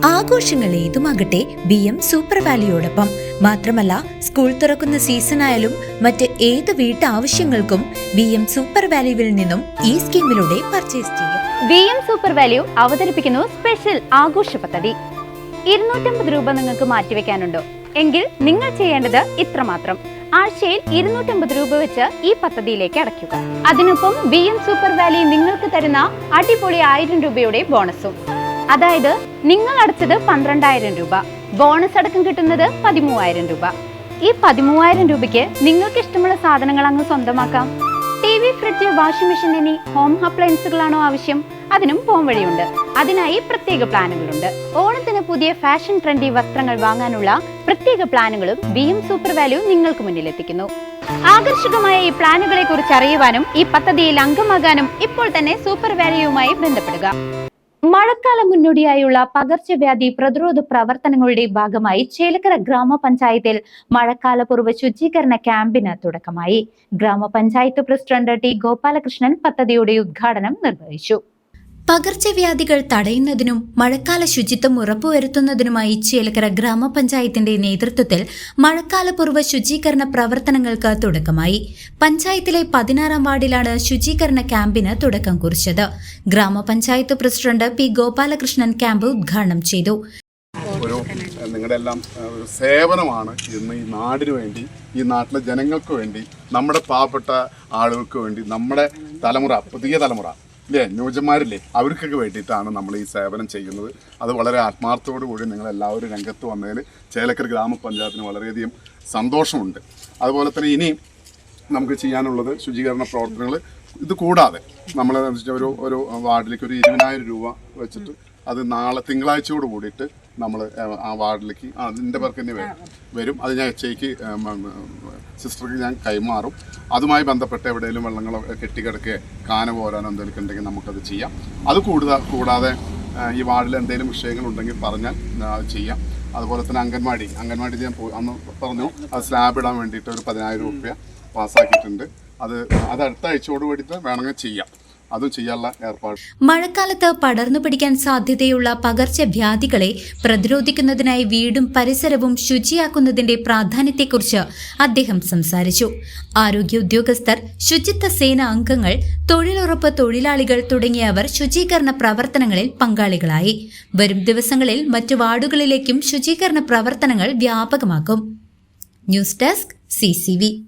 ആഘോഷങ്ങൾ ഏതുമാകട്ടെ BM super വാലിയോടൊപ്പം. മാത്രമല്ല, സ്കൂൾ തുറക്കുന്ന സീസണായാലും മറ്റ് ഏത് വീട്ടാവശ്യങ്ങൾക്കും BM സൂപ്പർ വാല്യൂവിൽ നിന്നും ഈ സ്കീമിലൂടെ പർച്ചേസ് ചെയ്യാം. BM സൂപ്പർ വാല്യൂ അവതരിപ്പിക്കുന്നു സ്പെഷ്യൽ ആഘോഷ പദ്ധതി. 250 രൂപ നിങ്ങൾക്ക് മാറ്റിവെക്കാനുണ്ടോ? എങ്കിൽ നിങ്ങൾ ചെയ്യേണ്ടത് ഇത്രമാത്രം: ആഴ്ചയിൽ 250 രൂപ വെച്ച് ഈ പദ്ധതിയിലേക്ക് അടയ്ക്കുക. അതിനൊപ്പം BM സൂപ്പർ വാല്യൂ നിങ്ങൾക്ക് തരുന്ന അടിപൊളി 1000 രൂപയുടെ ബോണസും. അതായത് നിങ്ങൾ അടച്ചത് 12,000 രൂപ, ബോണസ് അടക്കം കിട്ടുന്നത് 13,000 രൂപ. ഈ 13,000 രൂപയ്ക്ക് നിങ്ങൾക്ക് ഇഷ്ടമുള്ള സാധനങ്ങൾ അങ്ങ് സ്വന്തമാക്കാം. TV, ഫ്രിഡ്ജ്, വാഷിംഗ് മെഷീൻ എന്നീ ഹോം അപ്ലയൻസുകളാണോ ആവശ്യം? അതിനും പോം വഴിയുണ്ട്. അതിനായി പ്രത്യേക പ്ലാനുകളുണ്ട്. ഓണത്തിന് പുതിയ ഫാഷൻ ട്രെൻഡി വസ്ത്രങ്ങൾ വാങ്ങാനുള്ള പ്രത്യേക പ്ലാനുകളും BM സൂപ്പർ വാല്യൂ നിങ്ങൾക്ക് മുന്നിലെത്തിക്കുന്നു. ആകർഷകമായ ഈ പ്ലാനുകളെ കുറിച്ച് അറിയുവാനും ഈ പദ്ധതിയിൽ അംഗമാകാനും ഇപ്പോൾ തന്നെ സൂപ്പർ വാല്യൂവുമായി ബന്ധപ്പെടുക. മഴക്കാലം മുന്നോടിയായുള്ള പകർച്ചവ്യാധി പ്രതിരോധ പ്രവർത്തനങ്ങളുടെ ഭാഗമായി ചേലക്കര ഗ്രാമപഞ്ചായത്തിൽ മഴക്കാലപൂർവ്വ ശുചീകരണ ക്യാമ്പിന് തുടക്കമായി. ഗ്രാമപഞ്ചായത്ത് പ്രസിഡന്റ് T. ഗോപാലകൃഷ്ണൻ പദ്ധതിയുടെ ഉദ്ഘാടനം നിർവഹിച്ചു. പകർച്ചവ്യാധികൾ തടയുന്നതിനും മഴക്കാല ശുചിത്വം ഉറപ്പുവരുത്തുന്നതിനുമായി ചേലക്കര ഗ്രാമപഞ്ചായത്തിന്റെ നേതൃത്വത്തിൽ മഴക്കാലപൂർവ്വ ശുചീകരണ പ്രവർത്തനങ്ങൾക്ക് തുടക്കമായി. പഞ്ചായത്തിലെ 16-ാം വാർഡിലാണ് ശുചീകരണ ക്യാമ്പിന് തുടക്കം കുറിച്ചത്. ഗ്രാമപഞ്ചായത്ത് പ്രസിഡന്റ് P. ഗോപാലകൃഷ്ണൻ ക്യാമ്പ് ഉദ്ഘാടനം ചെയ്തു. നിങ്ങളുടെ എല്ലാം ഒരു സേവനമാണ് ഇന്ന് ഈ നാടിനു വേണ്ടി, ഈ നാട്ടിലെ ജനങ്ങൾക്ക് വേണ്ടി, നമ്മുടെ പാവപ്പെട്ട ആളുകൾക്ക് വേണ്ടി, നമ്മുടെ തലമുറ, പുതിയ തലമുറ ഇല്ലേ, ന്യൂജന്മാരില്ലേ, അവർക്കൊക്കെ വേണ്ടിയിട്ടാണ് നമ്മൾ ഈ സേവനം ചെയ്യുന്നത്. അത് വളരെ ആത്മാർത്ഥത്തോടു കൂടി നിങ്ങളെല്ലാവരും രംഗത്ത് വന്നതിൽ ചേലക്കര ഗ്രാമപഞ്ചായത്തിന് വളരെയധികം സന്തോഷമുണ്ട്. അതുപോലെ തന്നെ ഇനി നമുക്ക് ചെയ്യാനുള്ളത് ശുചീകരണ പ്രവർത്തനങ്ങൾ. ഇത് കൂടാതെ നമ്മൾ ഒരു വാർഡിലേക്ക് ഒരു 20,000 രൂപ വെച്ചിട്ട് അത് നാളെ തിങ്കളാഴ്ചയോട് കൂടിയിട്ട് നമ്മൾ ആ വാർഡിലേക്ക് അതിൻ്റെ പേർക്ക് തന്നെ വരും. അത് ഞാൻ HIക്ക് സിസ്റ്റർക്ക് ഞാൻ കൈമാറും. അതുമായി ബന്ധപ്പെട്ട് എവിടെയെങ്കിലും വെള്ളങ്ങളോ കെട്ടിക്കിടക്കുകയോ കാന പോരാനോ എന്തെങ്കിലും ഉണ്ടെങ്കിൽ നമുക്കത് ചെയ്യാം. അത് കൂടാതെ ഈ വാർഡിൽ എന്തെങ്കിലും വിഷയങ്ങളുണ്ടെങ്കിൽ പറഞ്ഞാൽ അത് ചെയ്യാം. അതുപോലെ തന്നെ അംഗൻവാടി ഞാൻ അന്ന് പറഞ്ഞു, അത് സ്ലാബ് ഇടാൻ വേണ്ടിയിട്ട് ഒരു 10,000 രൂപ പാസ്സാക്കിയിട്ടുണ്ട്. അത് അടുത്ത ആഴ്ചയോട് വേണ്ടിയിട്ട് വേണമെങ്കിൽ ചെയ്യാം. അതും ചെയ്യാനുള്ള ഏർപ്പാട്. മഴക്കാലത്ത് പടർന്നു പിടിക്കാൻ സാധ്യതയുള്ള പകർച്ചവ്യാധികളെ പ്രതിരോധിക്കുന്നതിനായി വീടും പരിസരവും ശുചിയാക്കുന്നതിന്റെ പ്രാധാന്യത്തെക്കുറിച്ച് അദ്ദേഹം സംസാരിച്ചു. ആരോഗ്യ ഉദ്യോഗസ്ഥർ, ശുചിത്വ സേന അംഗങ്ങൾ, തൊഴിലുറപ്പ് തൊഴിലാളികൾ തുടങ്ങിയവർ ശുചീകരണ പ്രവർത്തനങ്ങളിൽ പങ്കാളികളായി. വരും ദിവസങ്ങളിൽ മറ്റു വാർഡുകളിലേക്കും ശുചീകരണ പ്രവർത്തനങ്ങൾ വ്യാപകമാക്കും. News desk CCV.